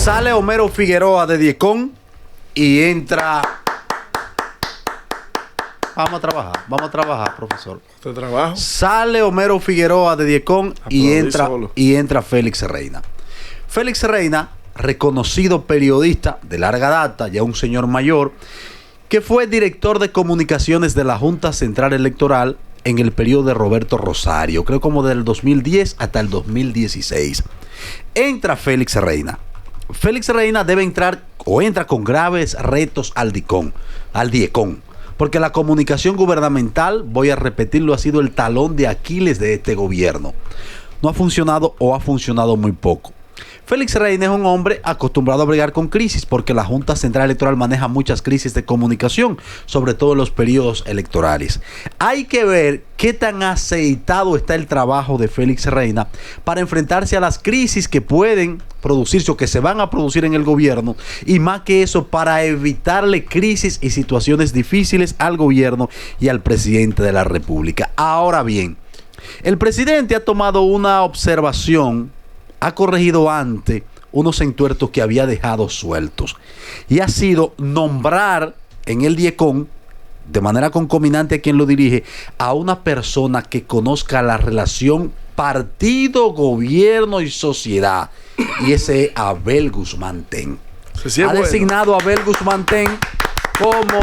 Sale Homero Figueroa de Diecon y entra... Vamos a trabajar, profesor. ¿Te trabajo? Sale Homero Figueroa de Diecon y entra Félix Reina. Félix Reina, reconocido periodista de larga data, ya un señor mayor, que fue director de comunicaciones de la Junta Central Electoral en el periodo de Roberto Rosario, creo como del 2010 hasta el 2016. Entra Félix Reina. Félix Reina debe entrar o entra con graves retos al Diecon, porque la comunicación gubernamental, voy a repetirlo, ha sido el talón de Aquiles de este gobierno. No ha funcionado o ha funcionado muy poco. Félix Reina es un hombre acostumbrado a bregar con crisis porque la Junta Central Electoral maneja muchas crisis de comunicación, sobre todo en los periodos electorales. Hay que ver qué tan aceitado está el trabajo de Félix Reina para enfrentarse a las crisis que pueden producirse o que se van a producir en el gobierno, y más que eso, para evitarle crisis y situaciones difíciles al gobierno y al presidente de la República. Ahora bien, el presidente ha tomado una observación, ha corregido antes unos entuertos que había dejado sueltos, y ha sido nombrar en el Diecon, de manera concominante a quien lo dirige, a una persona que conozca la relación partido, gobierno y sociedad, y ese es Abel Guzmán Ten. Ha designado a Abel Guzmán Ten como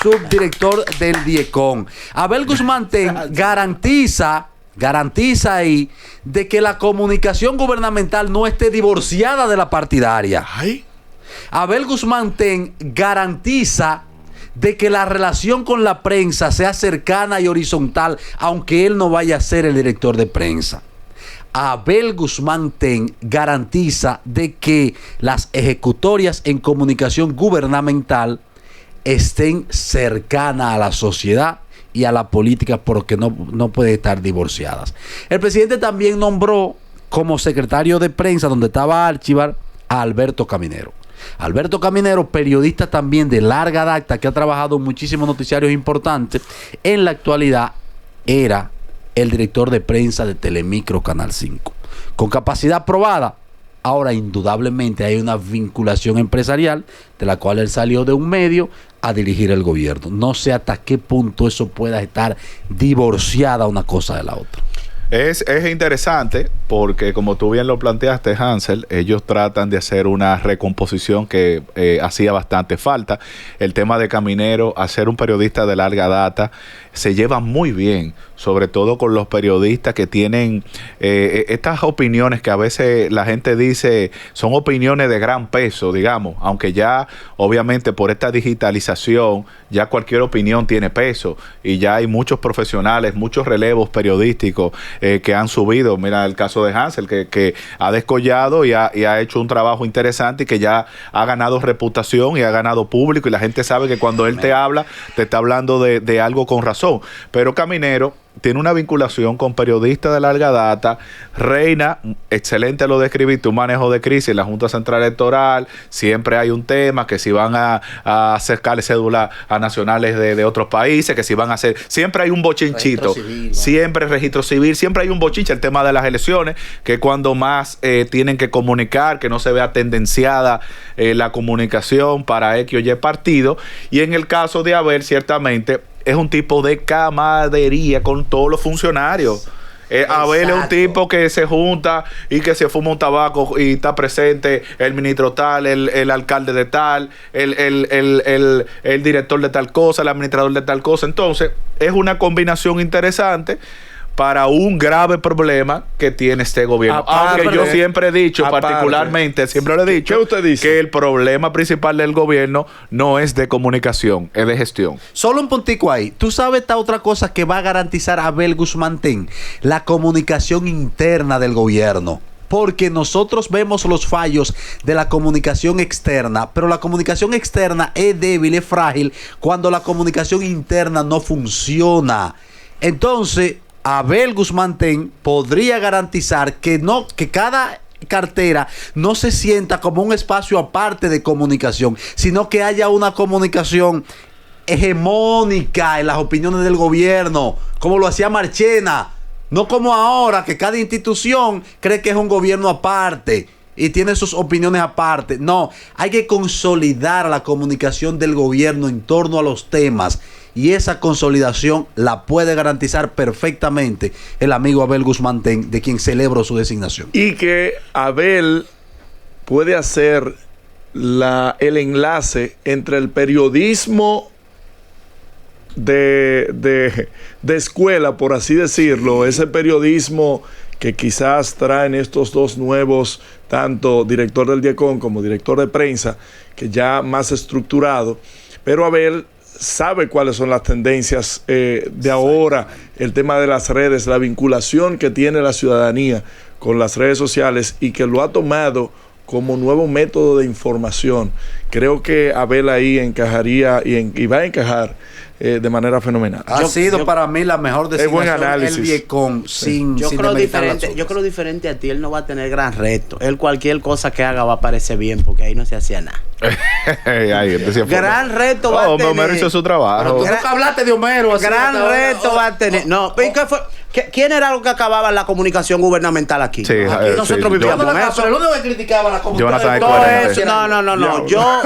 subdirector del Diecon. Abel Guzmán Ten garantiza ahí de que la comunicación gubernamental no esté divorciada de la partidaria. Ay. Abel Guzmán Ten garantiza de que la relación con la prensa sea cercana y horizontal, aunque él no vaya a ser el director de prensa. Abel Guzmán Ten garantiza de que las ejecutorias en comunicación gubernamental estén cercanas a la sociedad y a la política, porque no pueden estar divorciadas. El presidente también nombró como secretario de prensa, donde estaba Archibar, a Alberto Caminero. Alberto Caminero, periodista también de larga data, que ha trabajado en muchísimos noticiarios importantes, en la actualidad era el director de prensa de Telemicro Canal 5. Con capacidad probada. Ahora, indudablemente, hay una vinculación empresarial de la cual él salió de un medio a dirigir el gobierno. No sé hasta qué punto eso pueda estar divorciada una cosa de la otra. Es interesante porque, como tú bien lo planteaste, Hansel, ellos tratan de hacer una recomposición que hacía bastante falta. El tema de Caminero, a ser un periodista de larga data, se lleva muy bien, sobre todo con los periodistas que tienen estas opiniones que a veces la gente dice son opiniones de gran peso, digamos, aunque ya obviamente por esta digitalización ya cualquier opinión tiene peso, y ya hay muchos profesionales, muchos relevos periodísticos que han subido. Mira el caso de Hansel, que ha descollado y ha hecho un trabajo interesante, y que ya ha ganado reputación y ha ganado público, y la gente sabe que cuando él te habla, te está hablando de algo con razón. Pero Caminero tiene una vinculación con periodistas de larga data. Reina, excelente lo describiste, un manejo de crisis en la Junta Central Electoral. Siempre hay un tema, que si van a sacarle cédula a nacionales de otros países, que si van a hacer... Siempre hay un bochinchito. Siempre registro civil, siempre hay un bochinche. El tema de las elecciones, que cuando más tienen que comunicar, que no se vea tendenciada la comunicación para X o Y partido. Y en el caso de Abel, ciertamente, es un tipo de camaradería con todos los funcionarios. Abel es un tipo que se junta y que se fuma un tabaco, y está presente el ministro tal, el alcalde de tal, el director de tal cosa, el administrador de tal cosa. Entonces, es una combinación interesante para un grave problema que tiene este gobierno. Aunque yo siempre he dicho, particularmente, siempre lo he dicho, ¿qué usted dice? Que el problema principal del gobierno no es de comunicación, es de gestión. Solo un puntico ahí. Tú sabes esta otra cosa que va a garantizar Abel Guzmán Ten: la comunicación interna del gobierno. Porque nosotros vemos los fallos de la comunicación externa, pero la comunicación externa es débil, es frágil, cuando la comunicación interna no funciona. Entonces, Abel Guzmán Ten podría garantizar que cada cartera no se sienta como un espacio aparte de comunicación, sino que haya una comunicación hegemónica en las opiniones del gobierno, como lo hacía Marchena, no como ahora, que cada institución cree que es un gobierno aparte. y tiene sus opiniones aparte. No, hay que consolidar la comunicación del gobierno en torno a los temas. Y esa consolidación la puede garantizar perfectamente el amigo Abel Guzmán Ten, de quien celebro su designación. Y que Abel puede hacer el enlace entre el periodismo de escuela, por así decirlo, ese periodismo que quizás traen estos dos nuevos, tanto director del DIECON como director de prensa, que ya más estructurado, pero Abel sabe cuáles son las tendencias de ahora, el tema de las redes, la vinculación que tiene la ciudadanía con las redes sociales y que lo ha tomado como nuevo método de información. Creo que Abel ahí encajaría y va a encajar de manera fenomenal. Ha sido para mí la mejor designación el DIECON yo creo diferente a ti. Él no va a tener gran reto. Él cualquier cosa que haga va a parecer bien, porque ahí no se hacía nada. Gran reto va a tener. Homero hizo su trabajo. Tú nunca hablaste de Homero. Gran reto va a tener. No, ¿qué fue? ¿Quién era lo que acababa la comunicación gubernamental aquí? Sí, aquí nosotros vivíamos eso. Pero el único que criticaba la comunicación No. Yo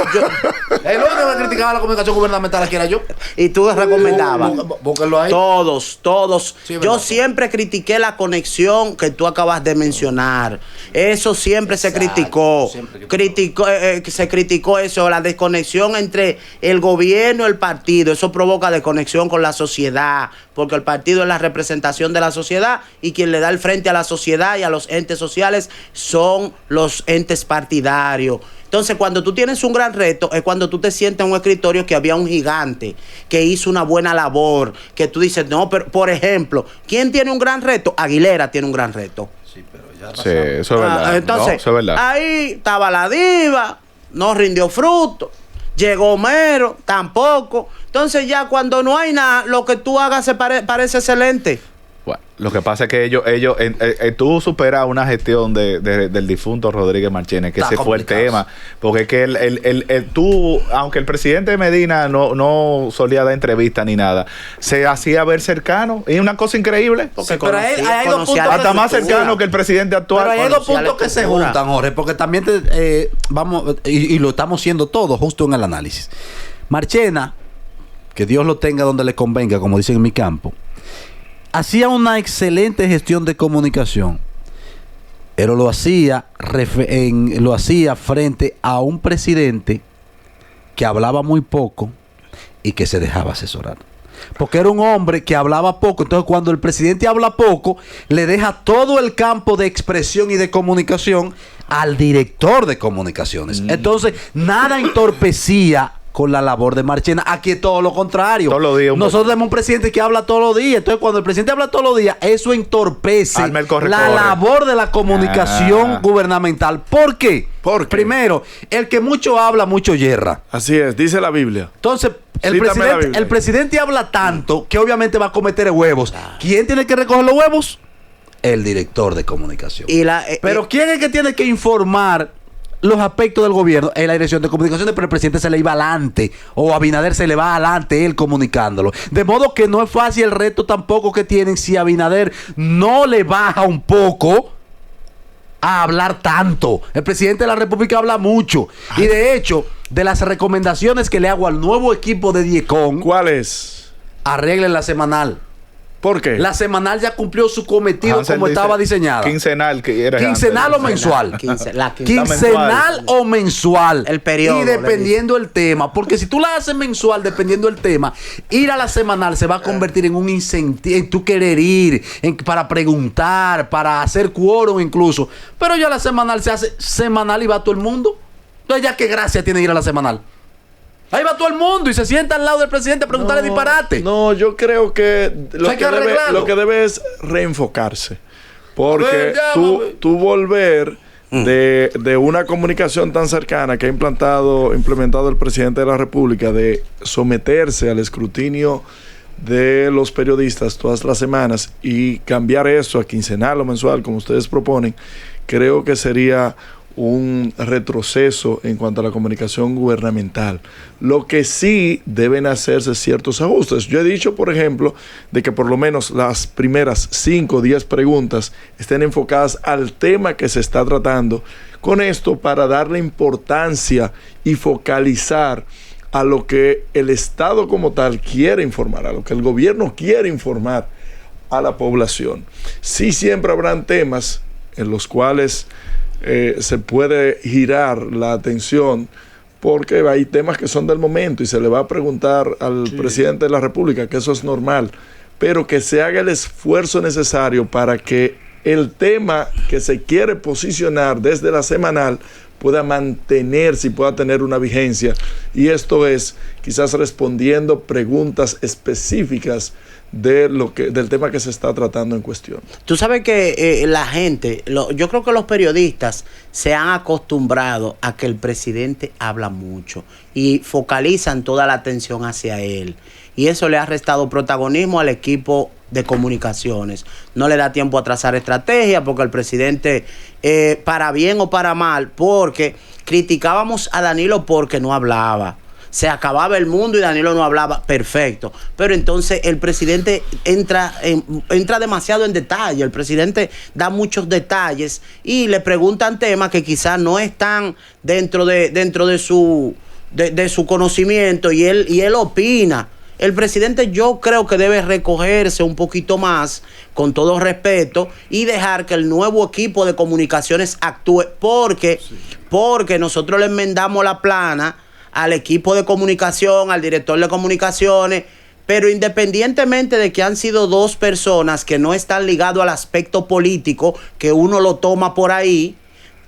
el único que criticaba la comunicación gubernamental aquí era yo. Y tú recomendabas. Búsquenlo ahí. Todos. Sí, yo siempre critiqué la conexión que tú acabas de mencionar. Eso siempre se criticó. Se criticó eso, la desconexión entre el gobierno y el partido. Eso provoca desconexión con la sociedad, porque el partido es la representación de la sociedad y quien le da el frente a la sociedad y a los entes sociales son los entes partidarios. Entonces, cuando tú tienes un gran reto, es cuando tú te sientes en un escritorio que había un gigante, que hizo una buena labor, que tú dices, no, pero, por ejemplo, ¿quién tiene un gran reto? Aguilera tiene un gran reto. Sí, pero ya sí, eso es verdad. Entonces, eso es verdad. Ahí estaba la diva, no rindió fruto. Llegó Homero, tampoco. Entonces, ya cuando no hay nada, lo que tú hagas se parece excelente. Bueno, lo que pasa es que tú superas una gestión del difunto Rodríguez Marchena, que ese fue el tema, porque es que tú, aunque el presidente Medina no solía dar entrevistas ni nada, se hacía ver cercano, y una cosa increíble, porque pero hay dos puntos hasta más cercano que el presidente actual. Pero hay dos puntos que se juntan, Jorge, porque también vamos, y lo estamos haciendo todo justo en el análisis. Marchena, que Dios lo tenga donde le convenga, como dicen en mi campo, hacía una excelente gestión de comunicación, pero lo hacía frente a un presidente que hablaba muy poco y que se dejaba asesorar. Porque era un hombre que hablaba poco. Entonces, cuando el presidente habla poco, le deja todo el campo de expresión y de comunicación al director de comunicaciones. Entonces, nada entorpecía con la labor de Marchena. Aquí es todo lo contrario. Todos los días nosotros tenemos un presidente que habla todos los días. Entonces, cuando el presidente habla todos los días, eso entorpece la labor de la comunicación gubernamental. ¿Por qué? Primero, el que mucho habla, mucho yerra. Así es, dice la Biblia. Entonces, el presidente habla tanto que obviamente va a cometer huevos. ¿Quién tiene que recoger los huevos? El director de comunicación. Pero ¿quién es el que tiene que informar los aspectos del gobierno? Es la dirección de comunicaciones, pero el presidente se le iba adelante, o Abinader se le va adelante él comunicándolo. De modo que no es fácil el reto tampoco que tienen si Abinader no le baja un poco a hablar tanto. El presidente de la República habla mucho. Y de hecho, de las recomendaciones que le hago al nuevo equipo de DIECON, ¿cuál es? Arreglen la semanal. ¿Por qué? La semanal ya cumplió su cometido como estaba diseñada. Quincenal, que era quincenal o mensual. Quincenal o mensual. El periodo. Y dependiendo del tema. Porque si tú la haces mensual, dependiendo del tema, ir a la semanal se va a convertir en un incentivo, en tú querer ir, para preguntar, para hacer quórum incluso. Pero ya la semanal se hace semanal y va todo el mundo. Entonces, ya qué gracia tiene ir a la semanal. Ahí va todo el mundo y se sienta al lado del presidente a preguntarle disparate. No, yo creo que lo que debe es reenfocarse. Porque tú volver de una comunicación tan cercana que ha implementado el presidente de la República, de someterse al escrutinio de los periodistas todas las semanas y cambiar eso a quincenal o mensual, como ustedes proponen, creo que sería un retroceso en cuanto a la comunicación gubernamental. Lo que sí deben hacerse ciertos ajustes. Yo he dicho, por ejemplo, de que por lo menos las primeras 5 o 10 preguntas estén enfocadas al tema que se está tratando. Con esto, para darle importancia y focalizar a lo que el Estado como tal quiere informar, a lo que el gobierno quiere informar a la población. Sí, siempre habrán temas en los cuales se puede girar la atención, porque hay temas que son del momento y se le va a preguntar al presidente de la República, que eso es normal, pero que se haga el esfuerzo necesario para que el tema que se quiere posicionar desde la semanal pueda mantenerse y pueda tener una vigencia. Y esto es quizás respondiendo preguntas específicas del tema que se está tratando en cuestión. Tú sabes que la gente, yo creo que los periodistas se han acostumbrado a que el presidente habla mucho y focalizan toda la atención hacia él. Y eso le ha restado protagonismo al equipo de comunicaciones. No le da tiempo a trazar estrategia porque el presidente, para bien o para mal, porque criticábamos a Danilo porque no hablaba. Se acababa el mundo y Danilo no hablaba, perfecto. Pero entonces el presidente entra demasiado en detalle. El presidente da muchos detalles y le preguntan temas que quizás no están dentro de su conocimiento y él opina. El presidente yo creo que debe recogerse un poquito más, con todo respeto, y dejar que el nuevo equipo de comunicaciones actúe, porque nosotros le enmendamos la plana al equipo de comunicación, al director de comunicaciones, pero independientemente de que han sido 2 personas que no están ligados al aspecto político, que uno lo toma por ahí,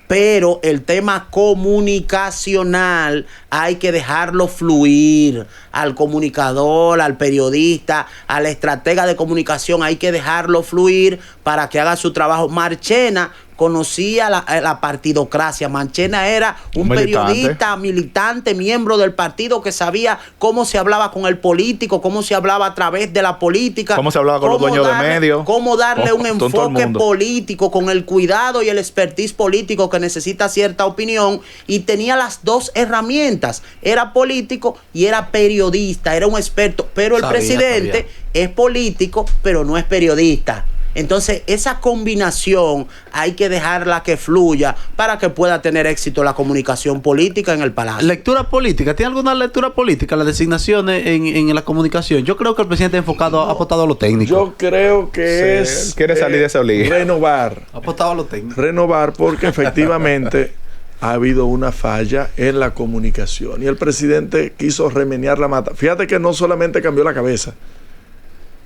pero el tema comunicacional hay que dejarlo fluir. Al comunicador, al periodista, al estratega de comunicación, hay que dejarlo fluir para que haga su trabajo. Marchena conocía la partidocracia. Marchena era un periodista, militante, miembro del partido que sabía cómo se hablaba con el político, cómo se hablaba a través de la política, cómo se hablaba con los dueños de medios, cómo darle un enfoque político con el cuidado y el expertise político que necesita cierta opinión, y tenía las 2 herramientas. Era político y era periodista, era un experto, pero el presidente es político, pero no es periodista. Entonces, esa combinación hay que dejarla que fluya para que pueda tener éxito la comunicación política en el Palacio. ¿Lectura política? ¿Tiene alguna lectura política las designaciones en la comunicación? Yo creo que el presidente ha apostado a lo técnico. Yo creo que quiere salir de esa liga. Renovar. Ha apostado a lo técnico. Renovar, porque efectivamente ha habido una falla en la comunicación y el presidente quiso remenear la mata. Fíjate que no solamente cambió la cabeza,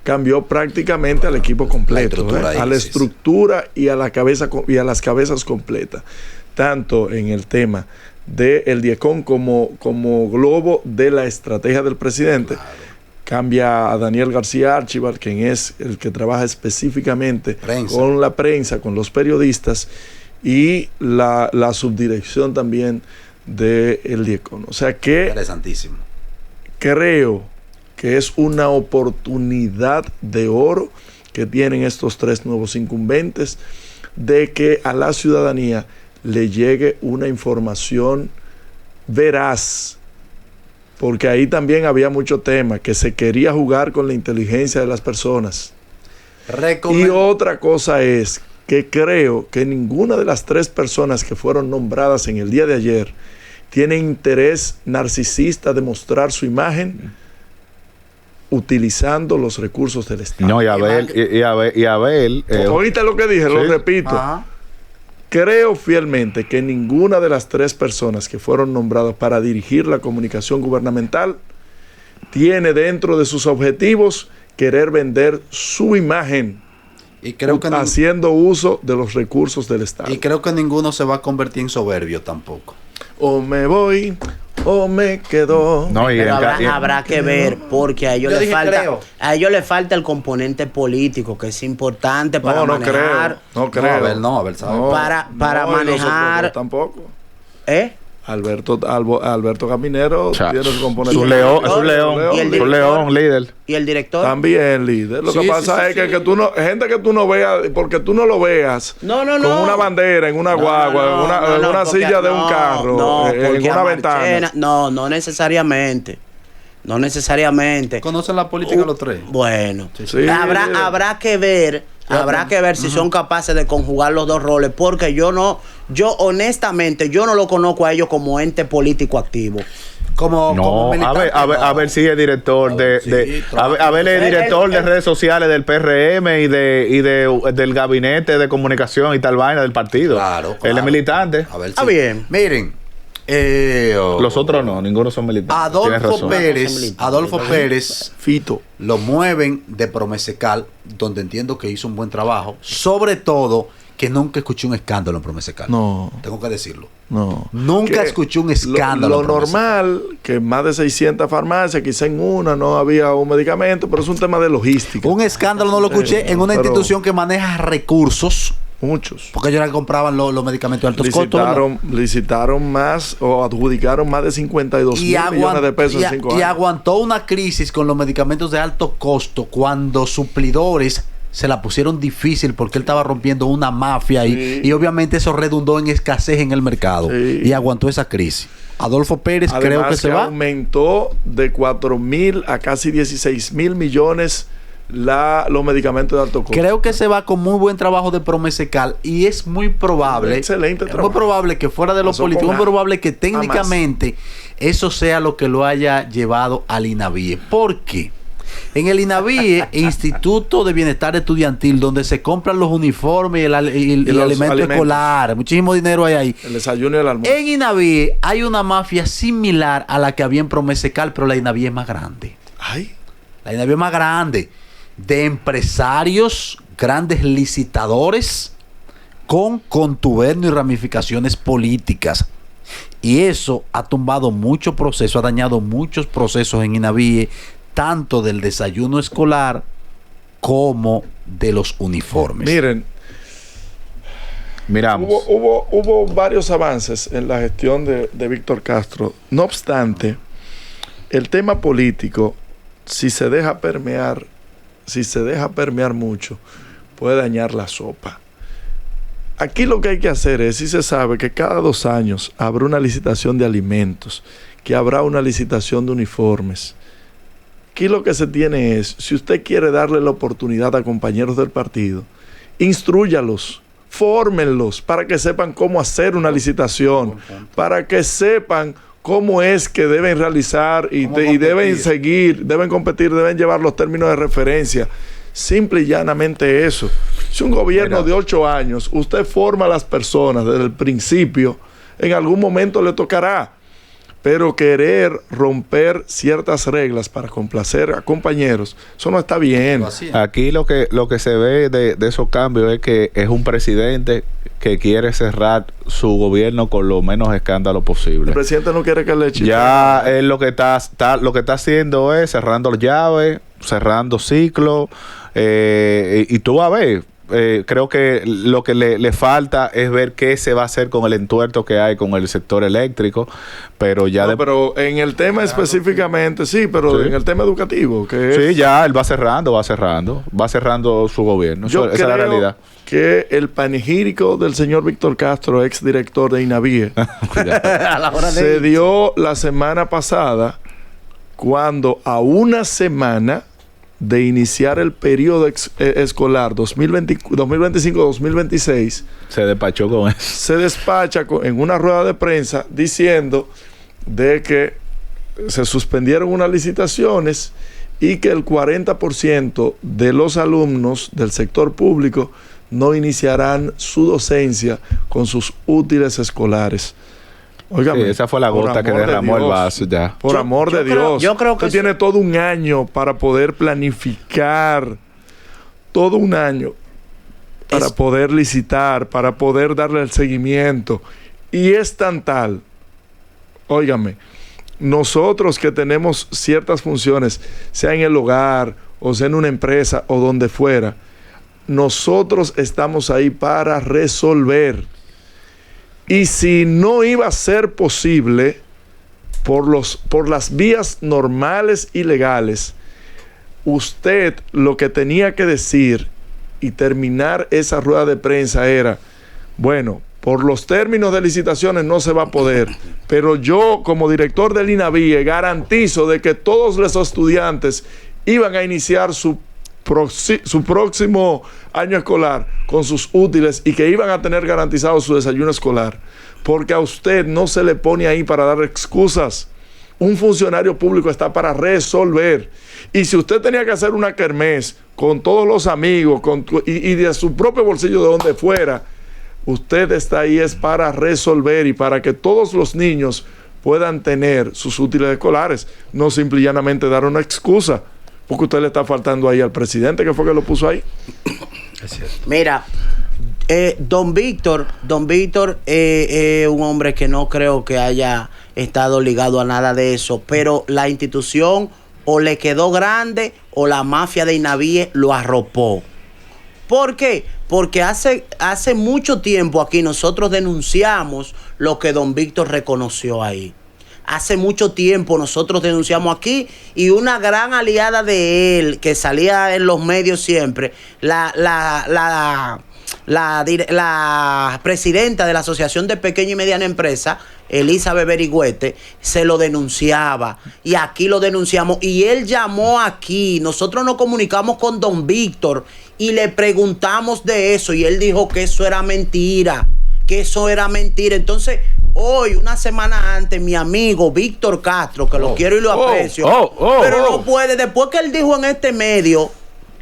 cambió prácticamente al equipo completo, a la estructura y a la cabeza y a las cabezas completas, tanto en el tema del DIECON como globo de la estrategia del presidente. Claro. Cambia a Daniel García Archival, quien es el que trabaja específicamente con la prensa, con los periodistas, y la subdirección también del DIECON. O sea que interesantísimo. Creo que es una oportunidad de oro que tienen estos 3 nuevos incumbentes de que a la ciudadanía le llegue una información veraz, porque ahí también había mucho tema, que se quería jugar con la inteligencia de las personas. Y otra cosa es que creo que ninguna de las 3 personas que fueron nombradas en el día de ayer tiene interés narcisista de mostrar su imagen utilizando los recursos del Estado. No, y Abel. Oíste lo que dije, sí. Lo repito. Ajá. Creo fielmente que ninguna de las 3 personas que fueron nombradas para dirigir la comunicación gubernamental tiene dentro de sus objetivos querer vender su imagen, y creo que haciendo uso de los recursos del Estado. Y creo que ninguno se va a convertir en soberbio tampoco. O me voy o me quedo. No, pero habrá que ver, porque a ellos les falta el componente político, que es importante para manejar. No creo. A ver, sabe. Para manejar. Tampoco. Alberto Caminero tiene su componente. Es un león, líder. ¿Y el director? También líder. Lo que pasa es que tú no, gente que tú no veas, porque tú no lo veas con una bandera, en una guagua, en una silla de un carro, en una ventana. No necesariamente. No necesariamente. ¿Conocen la política los tres? Bueno, Sí. habrá que ver. Habrá que ver si son capaces de conjugar los dos roles, porque yo honestamente, yo no lo conozco a ellos como ente político activo. Como militante, a ver si es director a ver el director de redes sociales del PRM y del gabinete de comunicación y tal vaina del partido. Claro. Él es militante. A ver Está bien. Miren. Los otros no, ninguno son militantes. Adolfo Pérez, Fito, lo mueven de Promesecal, donde entiendo que hizo un buen trabajo. Sobre todo, que nunca escuché un escándalo en Promesecal. No. Tengo que decirlo. No. Nunca escuché un escándalo. Lo normal, que más de 600 farmacias, quizá en una no había un medicamento, pero es un tema de logística. Un escándalo no lo escuché en una institución que maneja recursos. Muchos. Porque ellos eran que compraban los medicamentos de altos costos. Licitaron más o adjudicaron más de 52 mil millones de pesos en 5 años. Y aguantó una crisis con los medicamentos de alto costo cuando suplidores se la pusieron difícil porque él estaba rompiendo una mafia y obviamente eso redundó en escasez en el mercado y aguantó esa crisis. Adolfo Pérez, además, creo que se va. Aumentó de 4.000 a casi 16.000 millones los medicamentos de alto costo. Creo que se va con muy buen trabajo de Promesecal y es muy probable, excelente trabajo. Muy probable que fuera de los políticos, muy probable que técnicamente eso sea lo que lo haya llevado al INAVIE. ¿Por qué? En el INAVIE, Instituto de Bienestar Estudiantil, donde se compran los uniformes y el alimento escolar, muchísimo dinero hay ahí. El desayuno y el almuerzo. En INAVIE hay una mafia similar a la que había en Promesecal, pero la INAVIE es más grande. La INAVIE es más grande, de empresarios, grandes licitadores, con contubernio y ramificaciones políticas. Y eso ha tumbado muchos procesos, ha dañado muchos procesos en INAVIE, tanto del desayuno escolar como de los uniformes. Miren, miramos. Hubo varios avances en la gestión de Víctor Castro. No obstante, el tema político, si se deja permear mucho, puede dañar la sopa. Aquí lo que hay que hacer es, si se sabe que cada 2 años habrá una licitación de alimentos, que habrá una licitación de uniformes. Aquí lo que se tiene es, si usted quiere darle la oportunidad a compañeros del partido, instrúyalos, fórmenlos para que sepan cómo hacer una licitación, para que sepan cómo es que deben realizar y deben seguir, deben competir, deben llevar los términos de referencia. Simple y llanamente eso. Si un gobierno de 8 años, usted forma a las personas desde el principio, en algún momento le tocará. Pero querer romper ciertas reglas para complacer a compañeros, eso no está bien. Aquí lo que se ve de esos cambios es que es un presidente que quiere cerrar su gobierno con lo menos escándalo posible. El presidente no quiere que le eche. Ya él lo que está haciendo es cerrando llaves, cerrando ciclos, y tú vas a ver. Creo que lo que le falta es ver qué se va a hacer con el entuerto que hay con el sector eléctrico, pero ya... pero en el tema específicamente, pero en el tema educativo, que ya él va cerrando su gobierno. Esa es la realidad. Que el panegírico del señor Víctor Castro, ex director de INAVIE, se dio la semana pasada, cuando a una semana de iniciar el periodo escolar 2025-2026, se despachó con eso. Se despacha en una rueda de prensa diciendo de que se suspendieron unas licitaciones y que el 40% de los alumnos del sector público no iniciarán su docencia con sus útiles escolares. Óigame, esa fue la gota que derramó el vaso ya. Por amor de Dios. Yo creo que usted tiene todo un año para poder planificar. Todo un año para poder licitar, para poder darle el seguimiento. Y es tan tal. Óigame, nosotros que tenemos ciertas funciones, sea en el hogar, o sea en una empresa, o donde fuera, nosotros estamos ahí para resolver. Y si no iba a ser posible por las vías normales y legales, usted lo que tenía que decir y terminar esa rueda de prensa era, bueno, por los términos de licitaciones no se va a poder, pero yo como director del INAVIE garantizo de que todos los estudiantes iban a iniciar su próximo año escolar con sus útiles y que iban a tener garantizado su desayuno escolar, porque a usted no se le pone ahí para dar excusas. Un funcionario público está para resolver. Y si usted tenía que hacer una kermés con todos los amigos y de su propio bolsillo, de donde fuera, usted está ahí es para resolver y para que todos los niños puedan tener sus útiles escolares, no simple y llanamente dar una excusa, porque usted le está faltando ahí al presidente, que fue que lo puso ahí. Mira, don Víctor es un hombre que no creo que haya estado ligado a nada de eso, pero la institución o le quedó grande o la mafia de INAVIE lo arropó. ¿Por qué? Porque hace mucho tiempo aquí nosotros denunciamos lo que don Víctor reconoció ahí. Hace mucho tiempo nosotros denunciamos aquí, y una gran aliada de él que salía en los medios siempre, la presidenta de la Asociación de Pequeña y Mediana Empresa, Elizabeth Berigüete, se lo denunciaba, y aquí lo denunciamos, y él llamó aquí. Nosotros nos comunicamos con don Víctor y le preguntamos de eso, y él dijo que eso era mentira, Entonces, hoy, una semana antes, mi amigo Víctor Castro, que lo quiero y lo aprecio, pero no puede, después que él dijo en este medio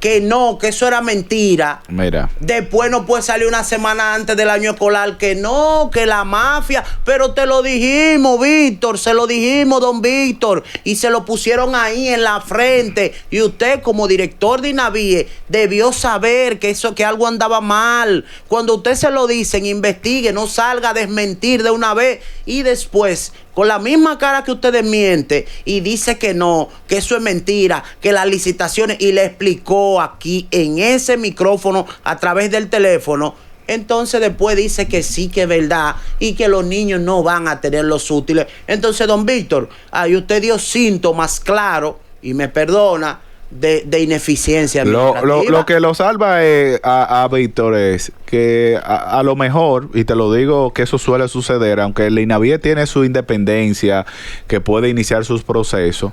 que no, que eso era mentira. Mira. Después no puede salir una semana antes del año escolar que no, que la mafia. Pero te lo dijimos, Víctor, se lo dijimos, don Víctor, y se lo pusieron ahí en la frente. Y usted, como director de INAVIE, debió saber que algo andaba mal. Cuando usted se lo dicen, investigue, no salga a desmentir de una vez. Y después, con la misma cara que usted desmiente y dice que no, que eso es mentira, que las licitaciones, y le explicó aquí en ese micrófono a través del teléfono, entonces después dice que sí, que es verdad y que los niños no van a tener los útiles. Entonces, don Víctor, ahí usted dio síntomas claros, y me perdona, de ineficiencia administrativa. Lo que lo salva a Víctor es que a lo mejor, y te lo digo que eso suele suceder, aunque el INAVIE tiene su independencia, que puede iniciar sus procesos,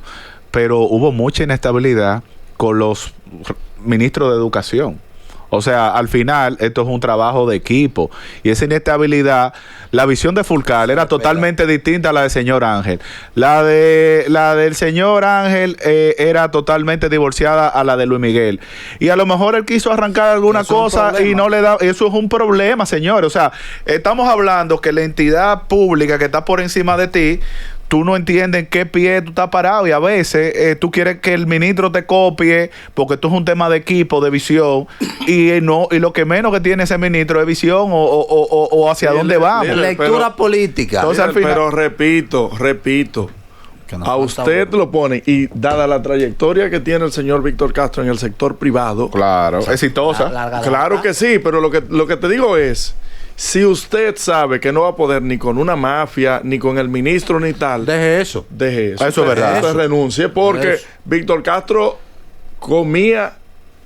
pero hubo mucha inestabilidad con los ministros de educación. O sea, al final, esto es un trabajo de equipo. Y esa inestabilidad, la visión de Fulcar era totalmente distinta a la del señor Ángel. La del señor Ángel era totalmente divorciada a la de Luis Miguel. Y a lo mejor él quiso arrancar alguna cosa y no le da. Eso es un problema, señor. O sea, estamos hablando que la entidad pública que está por encima de ti, tú no entiendes en qué pie tú estás parado, y a veces tú quieres que el ministro te copie porque esto es un tema de equipo, de visión, y lo que menos que tiene ese ministro es visión o hacia dónde vamos. Lectura política. Entonces, al final, pero repito, a usted lo pone, y dada la trayectoria que tiene el señor Víctor Castro en el sector privado, claro, exitosa. Claro que sí, pero lo que te digo es, si usted sabe que no va a poder ni con una mafia, ni con el ministro, ni tal, deje eso. Eso es verdad. Usted renuncie, porque Víctor Castro comía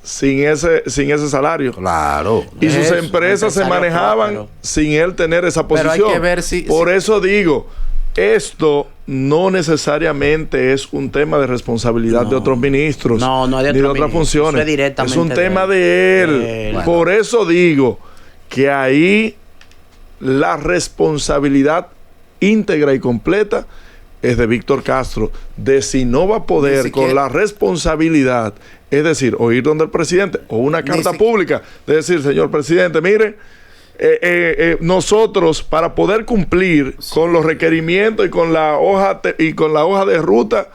sin ese salario. Claro. Y sus empresas se manejaban sin él tener esa posición. Pero hay que ver Por eso digo, esto no necesariamente es un tema de responsabilidad de otros ministros, ni de otras funciones. Es un tema de él. Bueno. Por eso digo que ahí la responsabilidad íntegra y completa es de Víctor Castro, de si no va a poder con la responsabilidad, es decir, o ir donde el presidente, o una carta pública, de decir, señor presidente, mire, nosotros, para poder cumplir con los requerimientos y con la hoja de ruta,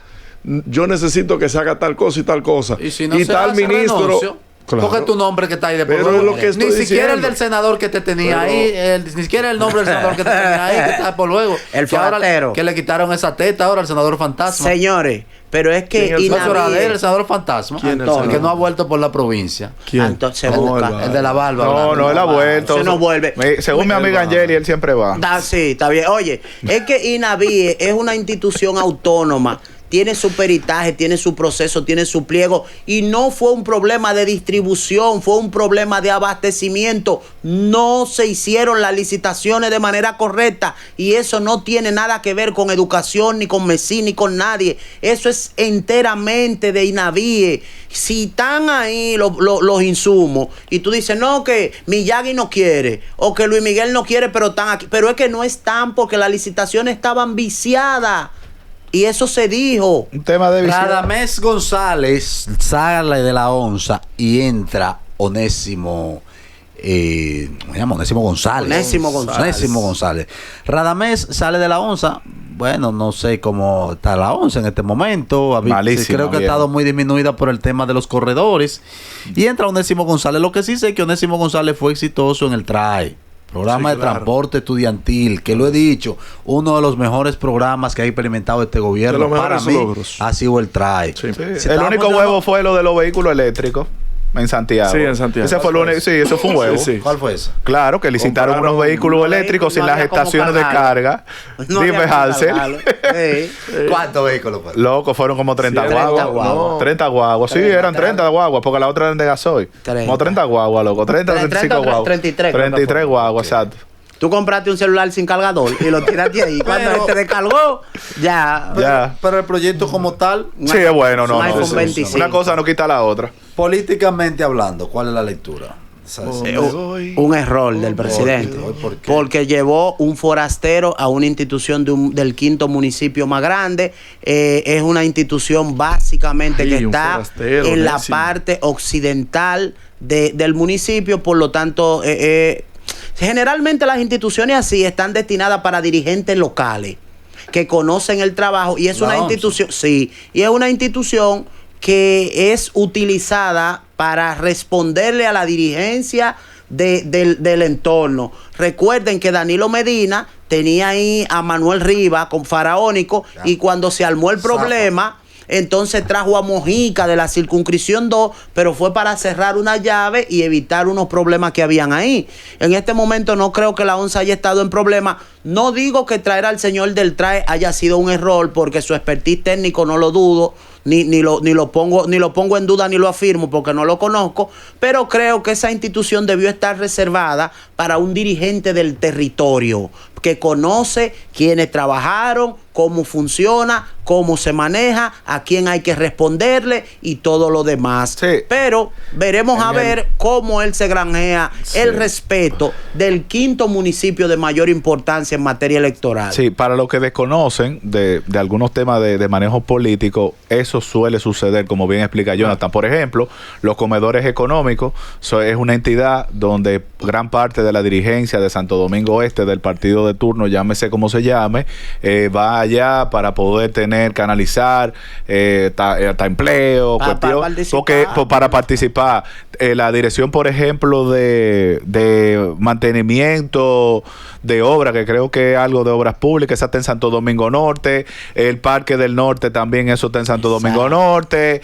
yo necesito que se haga tal cosa y tal cosa. Y si no y tal ministro, Claro. Porque tu nombre que está ahí de por Pero luego. es lo que estoy Ni siquiera diciendo. el del senador que te tenía Pero- ahí, ni siquiera el nombre del senador que te tenía ahí, que está por luego. El que ahora forastero. que le quitaron esa teta ahora al senador fantasma. Señores, pero es que ¿Quién es el Eso era de él, el Inavíe, senador fantasma. ¿Quién es el El que senador? no ha vuelto por la provincia. ¿Quién? Entonces, se El, busca. el de la barba. No, blanca. no, él ha vuelto. Se nos vuelve. Según mi amiga Angeli, él siempre va. Sí, está bien. Oye, es que Inavíe es una institución autónoma. Tiene su peritaje, tiene su proceso, tiene su pliego. Y no fue un problema de distribución, fue un problema de abastecimiento. No se hicieron las licitaciones de manera correcta. Y eso no tiene nada que ver con educación, ni con MESI, ni con nadie. Eso es enteramente de Inavíe. Si están ahí los insumos y tú dices, no, que Miyagi no quiere, o que Luis Miguel no quiere, pero están aquí. Pero es que no están porque las licitaciones estaban viciadas. Y eso se dijo. Un tema de visión. Radamés González sale de la onza y entra Onésimo. ¿Cómo se llama? Onésimo González. Onésimo González. Radamés sale de la onza. Bueno, no sé cómo está la onza en este momento. Malísima, Creo que ha bien. estado muy disminuida por el tema de los corredores. Y entra Onésimo González. Lo que sí sé es que Onésimo González fue exitoso en el TRAE. Programa Sí, de claro. transporte estudiantil, que lo he dicho, uno de los mejores programas que ha experimentado este gobierno. De los Para mejores mí logros. ha sido el TRAE. Sí. Si El estábamos único dando- huevo fue lo de los vehículos eléctricos en Santiago. Sí, en Santiago. Ese fue el único, sí, eso fue un huevo. Sí, sí. ¿Cuál fue eso? Claro, que licitaron Compraron unos vehículos unos eléctricos sin vehículos, las no había cómo estaciones de cargarlo. carga. No Dime, había cómo Hansel. cargarlo. Sí. ¿Cuántos vehículos? Pues? Loco, fueron como 30 Sí, guaguas. 30 guaguas. 30 guaguas. Sí, 30, eran 30 guaguas, porque la otra eran de gasoil. 30. Como 30 guaguas, loco. 30, 35 guaguas. 33, creo que 33 fue. guaguas, exacto. Tú compraste un celular sin cargador y lo tiraste ahí. Cuando Pero- él te descargó, ya. Ya. Pero el proyecto como tal, Sí, es bueno, no, un no. iPhone Sí, 25. Una cosa no quita la otra. políticamente hablando, ¿cuál es la lectura? Un error del presidente. ¿Por qué? Porque llevó un forastero a una institución del quinto municipio más grande. Es una institución básicamente Ay, que un está forastero, en la décimo. parte occidental del municipio. Por lo tanto, generalmente las instituciones así están destinadas para dirigentes locales que conocen el trabajo. Y es La una ONCE. institución, sí, y es una institución que es utilizada para responderle a la dirigencia del entorno. Recuerden que Danilo Medina tenía ahí a Manuel Rivas con Faraónico y cuando se armó el problema, entonces trajo a Mojica de la circunscripción 2, pero fue para cerrar una llave y evitar unos problemas que habían ahí. En este momento no creo que la ONCE haya estado en problemas. No digo que traer al señor del TRAE haya sido un error, porque su expertise técnico no lo dudo, ni lo pongo en duda ni lo afirmo porque no lo conozco, pero creo que esa institución debió estar reservada para un dirigente del territorio que conoce quiénes trabajaron, cómo funciona, cómo se maneja, a quién hay que responderle y todo lo demás. Sí. Pero veremos En a el- ver cómo él se granjea el respeto del quinto municipio de mayor importancia en materia electoral. Sí, para los que desconocen de algunos temas de manejo político, eso suele suceder, como bien explica Jonathan. Por ejemplo, los comedores económicos es una entidad donde gran parte de la dirigencia de Santo Domingo Este, del partido de turno, llámese como se llame, va allá para poder canalizar hasta empleo, para participar. La dirección, por ejemplo, de mantenimiento de obra, que creo que es algo de obras públicas, esa está en Santo Domingo Norte. El Parque del Norte también, eso está en Santo Domingo Norte.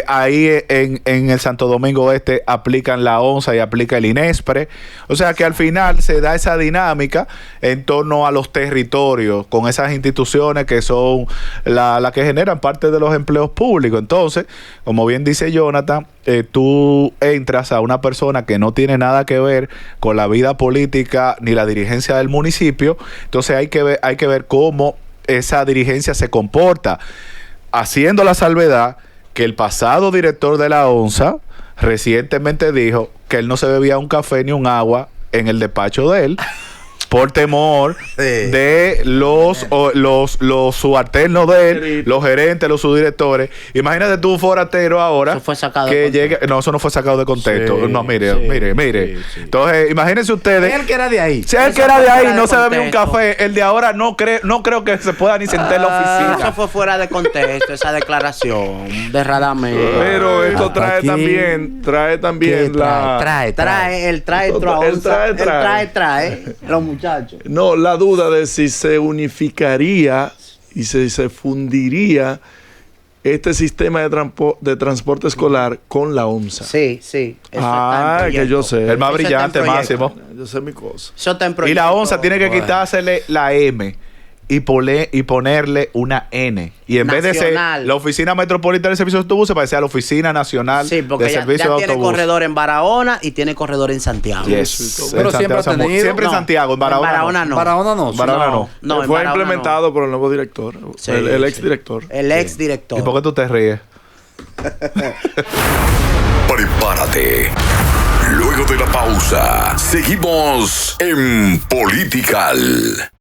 Ahí en el Santo Domingo Oeste aplican la ONSA y aplica el INESPRE. O sea que al final se da esa dinámica en torno a los territorios con esas instituciones que son las que generan parte de los empleos públicos. Entonces, como bien dice Jonathan, tú entras a una persona que no tiene nada que ver con la vida política ni la dirigencia del municipio. Entonces hay que ver cómo esa dirigencia se comporta, haciendo la salvedad que el pasado director de la ONSA recientemente dijo que él no se bebía un café ni un agua en el despacho de él. por temor de los subalternos de él, los gerentes, los subdirectores. Imagínate tú, forastero, ahora. Eso fue sacado que llegue. No, eso no fue sacado de contexto. No, mire. Entonces, imagínense ustedes. Él que era de ahí. Si él que era de ahí no se bebía un café, el de ahora no creo que se pueda ni sentar en la oficina. Eso fue fuera de contexto, esa declaración de Radamés. Pero esto trae también trae los muchachos. No, la duda de si se unificaría y si se fundiría este sistema de transporte escolar con la OMSA. Sí. Que yo sé. El más brillante, Máximo. Yo sé mi cosa. Eso está en proyecto. Y la OMSA tiene que quitársele la M y ponerle una N. Y en vez de ser la Oficina Metropolitana de Servicios de Autobuses, para ser la Oficina Nacional de Servicios de Autobuses. Ya tiene corredor en Barahona y tiene corredor en Santiago. Pero siempre en Santiago, en Barahona no. Barahona no. Fue implementado por el nuevo director, el exdirector. El exdirector. ¿Y por qué tú te ríes? Prepárate. Luego de la pausa, seguimos en Political.